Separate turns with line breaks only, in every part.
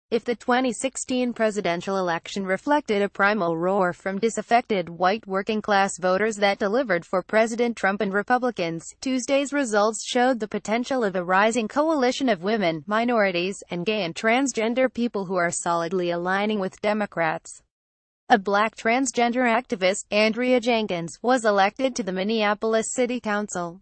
If the 2016 presidential election reflected a primal roar from disaffected white working-class voters that delivered for President Trump and Republicans, Tuesday's results showed the potential of a rising coalition of women, minorities, and gay and transgender people who are solidly aligning with Democrats. A black transgender activist, Andrea Jenkins, was elected to the Minneapolis City Council.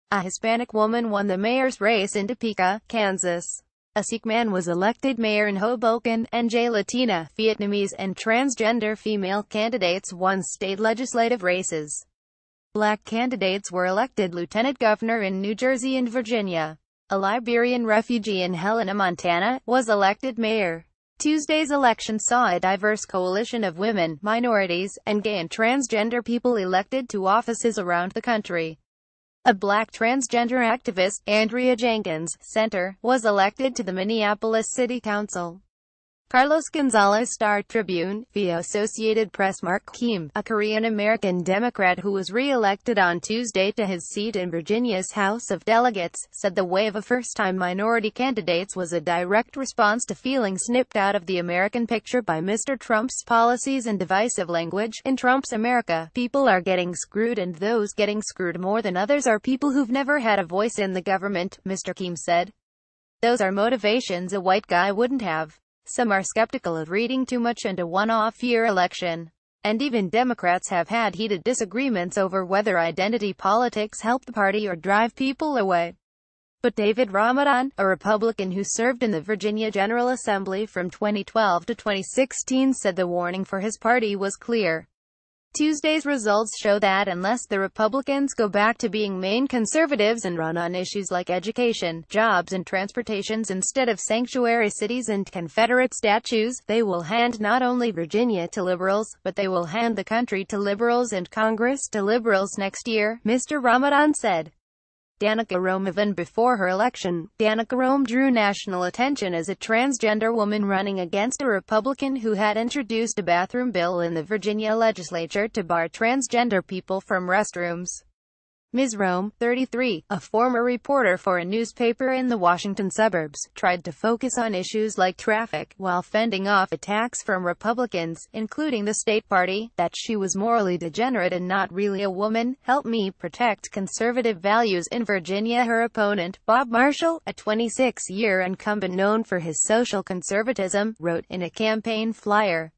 A Hispanic woman won the mayor's race in Topeka, Kansas. A Sikh man was elected mayor in Hoboken, and Latina, Vietnamese, and transgender female candidates won state legislative races. Black candidates were elected lieutenant governor in New Jersey and Virginia. A Liberian refugee in Helena, Montana, was elected mayor. Tuesday's election saw a diverse coalition of women, minorities, and gay and transgender people elected to offices around the country. A black transgender activist, Andrea Jenkins, Center, was elected to the Minneapolis City Council. Carlos Gonzalez, Star Tribune, via Associated Press. Mark Kim, a Korean-American Democrat who was re-elected on Tuesday to his seat in Virginia's House of Delegates, said the wave of first-time minority candidates was a direct response to feeling snipped out of the American picture by Mr. Trump's policies and divisive language. In Trump's America, people are getting screwed, and those getting screwed more than others are people who've never had a voice in the government, Mr. Kim said. Those are motivations a white guy wouldn't have. Some are skeptical of reading too much into a one-off year election. And even Democrats have had heated disagreements over whether identity politics help the party or drive people away. But David Ramadan, a Republican who served in the Virginia General Assembly from 2012 to 2016, said the warning for his party was clear. Tuesday's results show that unless the Republicans go back to being main conservatives and run on issues like education, jobs and transportations instead of sanctuary cities and Confederate statues, they will hand not only Virginia to liberals, but they will hand the country to liberals and Congress to liberals next year, Mr. Ramadan said. Danica Rome. Even before her election, Danica Rome drew national attention as a transgender woman running against a Republican who had introduced a bathroom bill in the Virginia legislature to bar transgender people from restrooms. Ms. Rome, 33, a former reporter for a newspaper in the Washington suburbs, tried to focus on issues like traffic, while fending off attacks from Republicans, including the state party, that she was morally degenerate and not really a woman. "Help me protect conservative values in Virginia," her opponent, Bob Marshall, a 26-year incumbent known for his social conservatism, wrote in a campaign flyer.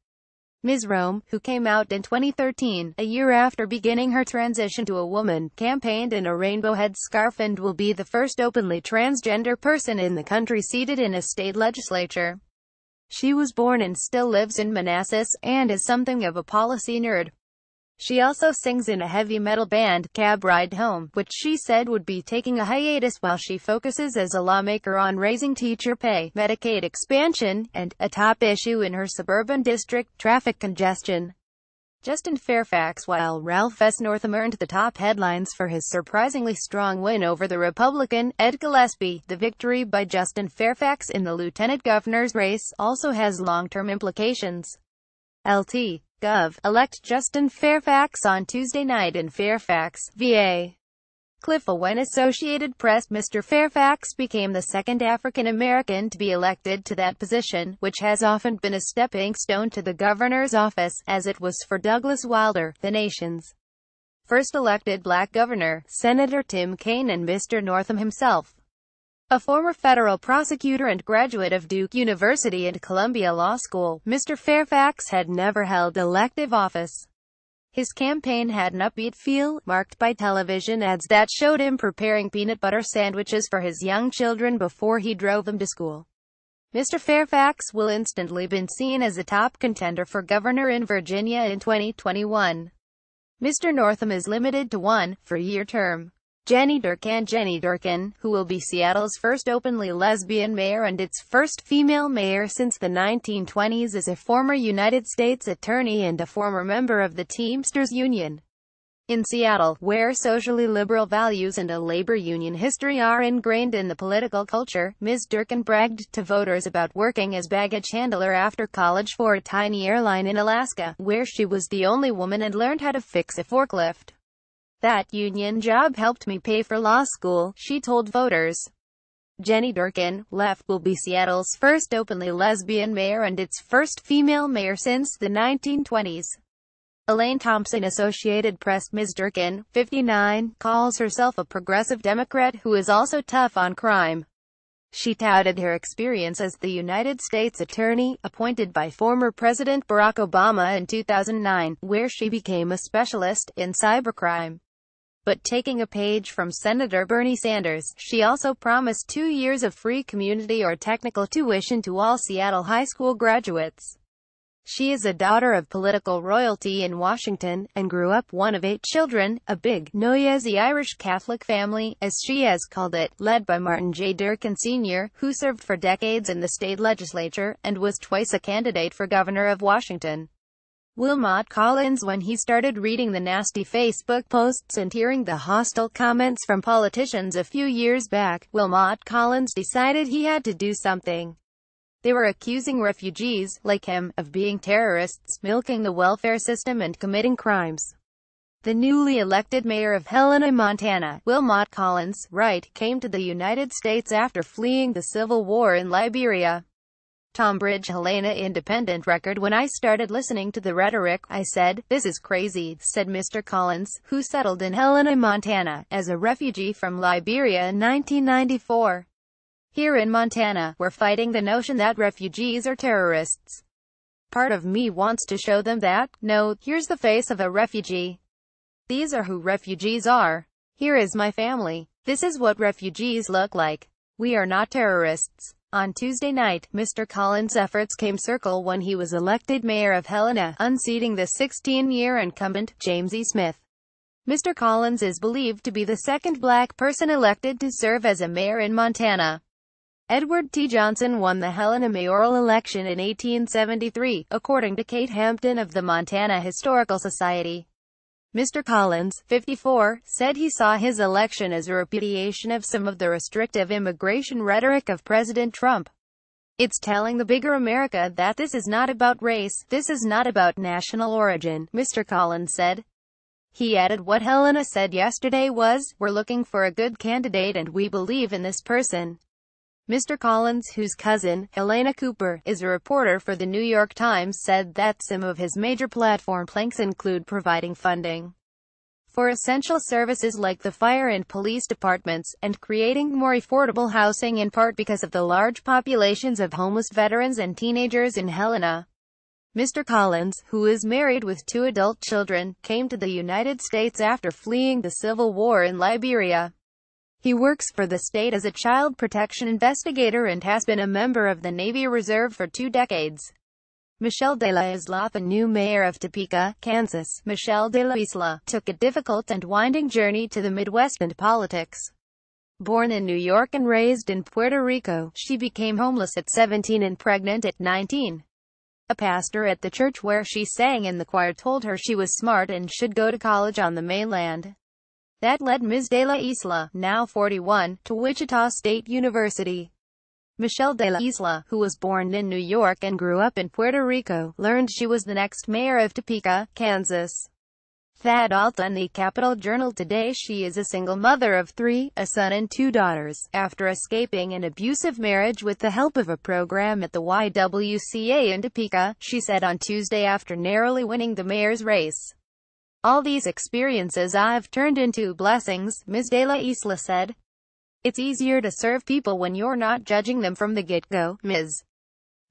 Ms. Rome, who came out in 2013, a year after beginning her transition to a woman, campaigned in a rainbow headscarf and will be the first openly transgender person in the country seated in a state legislature. She was born and still lives in Manassas, and is something of a policy nerd. She also sings in a heavy metal band, Cab Ride Home, which she said would be taking a hiatus while she focuses as a lawmaker on raising teacher pay, Medicaid expansion, and, a top issue in her suburban district, traffic congestion. Justin Fairfax. While Ralph S. Northam earned the top headlines for his surprisingly strong win over the Republican, Ed Gillespie, the victory by Justin Fairfax in the lieutenant governor's race also has long-term implications. Lt. Gov. Elect Justin Fairfax on Tuesday night in Fairfax, VA. Cliff. When Associated Press. Mr. Fairfax became the second African American to be elected to that position, which has often been a stepping stone to the governor's office, as it was for Douglas Wilder, the nation's first elected black governor, Senator Tim Kaine, and Mr. Northam himself. A former federal prosecutor and graduate of Duke University and Columbia Law School, Mr. Fairfax had never held elective office. His campaign had an upbeat feel, marked by television ads that showed him preparing peanut butter sandwiches for his young children before he drove them to school. Mr. Fairfax will instantly be seen as a top contender for governor in Virginia in 2021. Mr. Northam is limited to one, four-year term. Jenny Durkan, who will be Seattle's first openly lesbian mayor and its first female mayor since the 1920s, is a former United States attorney and a former member of the Teamsters Union. In Seattle, where socially liberal values and a labor union history are ingrained in the political culture, Ms. Durkan bragged to voters about working as baggage handler after college for a tiny airline in Alaska, where she was the only woman and learned how to fix a forklift. "That union job helped me pay for law school," she told voters. Jenny Durkan, left, will be Seattle's first openly lesbian mayor and its first female mayor since the 1920s. Elaine Thompson, Associated Press. Ms. Durkan, 59, calls herself a progressive Democrat who is also tough on crime. She touted her experience as the United States Attorney, appointed by former President Barack Obama in 2009, where she became a specialist in cybercrime. But taking a page from Senator Bernie Sanders, she also promised 2 years of free community or technical tuition to all Seattle high school graduates. She is a daughter of political royalty in Washington, and grew up one of 8 children, a big, noisy Irish Catholic family, as she has called it, led by Martin J. Durkan Sr., who served for decades in the state legislature, and was twice a candidate for governor of Washington. Wilmot Collins. When he started reading the nasty Facebook posts and hearing the hostile comments from politicians a few years back, Wilmot Collins decided he had to do something. They were accusing refugees, like him, of being terrorists, milking the welfare system and committing crimes. The newly elected mayor of Helena, Montana, Wilmot Collins, right, came to the United States after fleeing the civil war in Liberia. Tombridge, Helena Independent Record. When I started listening to the rhetoric, I said, "This is crazy," said Mr. Collins, who settled in Helena, Montana, as a refugee from Liberia in 1994. Here in Montana, we're fighting the notion that refugees are terrorists. Part of me wants to show them that, no, here's the face of a refugee. These are who refugees are. Here is my family. This is what refugees look like. We are not terrorists. On Tuesday night, Mr. Collins' efforts came circle when he was elected mayor of Helena, unseating the 16-year incumbent, James E. Smith. Mr. Collins is believed to be the second black person elected to serve as a mayor in Montana. Edward T. Johnson won the Helena mayoral election in 1873, according to Kate Hampton of the Montana Historical Society. Mr. Collins, 54, said he saw his election as a repudiation of some of the restrictive immigration rhetoric of President Trump. It's telling the bigger America that this is not about race, this is not about national origin, Mr. Collins said. He added what Helena said yesterday was, "We're looking for a good candidate and we believe in this person." Mr. Collins, whose cousin, Helena Cooper, is a reporter for the New York Times, said that some of his major platform planks include providing funding for essential services like the fire and police departments, and creating more affordable housing, in part because of the large populations of homeless veterans and teenagers in Helena. Mr. Collins, who is married with 2 adult children, came to the United States after fleeing the civil war in Liberia. He works for the state as a child protection investigator and has been a member of the Navy Reserve for 2 decades. Michelle de la Isla, the new mayor of Topeka, Kansas, Michelle de la Isla, took a difficult and winding journey to the Midwest and politics. Born in New York and raised in Puerto Rico, she became homeless at 17 and pregnant at 19. A pastor at the church where she sang in the choir told her she was smart and should go to college on the mainland. That led Ms. de la Isla, now 41, to Wichita State University. Michelle de la Isla, who was born in New York and grew up in Puerto Rico, learned she was the next mayor of Topeka, Kansas. That Alta in the Capital Journal today. She is a single mother of 3, a son and 2 daughters, after escaping an abusive marriage with the help of a program at the YWCA in Topeka, she said on Tuesday after narrowly winning the mayor's race. "All these experiences I've turned into blessings," Ms. de la Isla said. "It's easier to serve people when you're not judging them from the get-go." Ms.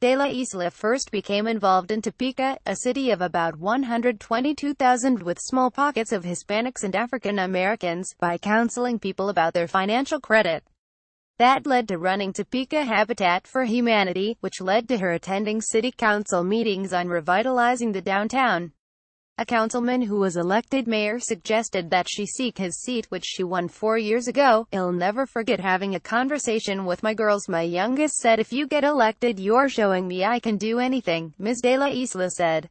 de la Isla first became involved in Topeka, a city of about 122,000 with small pockets of Hispanics and African Americans, by counseling people about their financial credit. That led to running Topeka Habitat for Humanity, which led to her attending city council meetings on revitalizing the downtown. A councilman who was elected mayor suggested that she seek his seat, which she won 4 years ago. "I'll never forget having a conversation with my girls. My youngest said, 'If you get elected, you're showing me I can do anything,'" Ms. de la Isla said.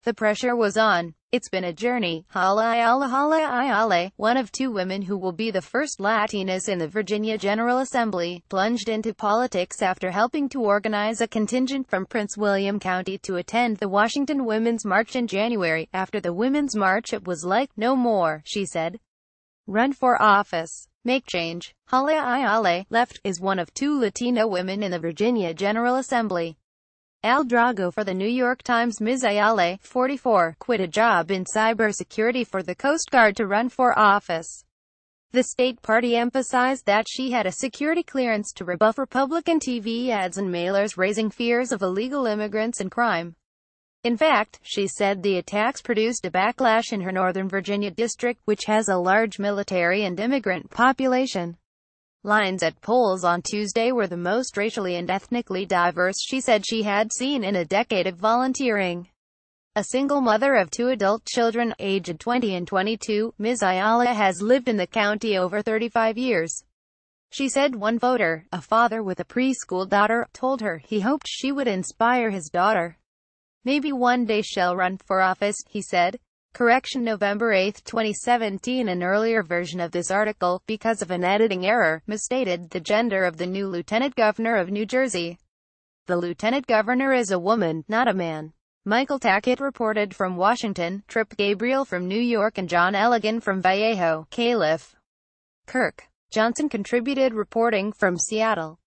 "The pressure was on. It's been a journey." Hala, one of 2 women who will be the first Latinas in the Virginia General Assembly, plunged into politics after helping to organize a contingent from Prince William County to attend the Washington Women's March in January. "After the Women's March it was like, no more," she said. Run for office. Make change. Hala Ayala, left, is one of two Latino women in the Virginia General Assembly. Al Drago for the New York Times. Ms. Ayala, 44, quit a job in cybersecurity for the Coast Guard to run for office. The state party emphasized that she had a security clearance to rebuff Republican TV ads and mailers raising fears of illegal immigrants and crime. In fact, she said the attacks produced a backlash in her Northern Virginia district, which has a large military and immigrant population. Lines at polls on Tuesday were the most racially and ethnically diverse she said she had seen in a decade of volunteering. A single mother of two adult children, aged 20 and 22, Ms. Ayala has lived in the county over 35 years. She said one voter, a father with a preschool daughter, told her he hoped she would inspire his daughter. Maybe one day she'll run for office, he said. Correction: November 8, 2017. An earlier version of this article, because of an editing error, misstated the gender of the new lieutenant governor of New Jersey. The lieutenant governor is a woman, not a man. Michael Tackett reported from Washington, Trip Gabriel from New York and John Elligan from Vallejo, Caliph. Kirk Johnson contributed reporting from Seattle.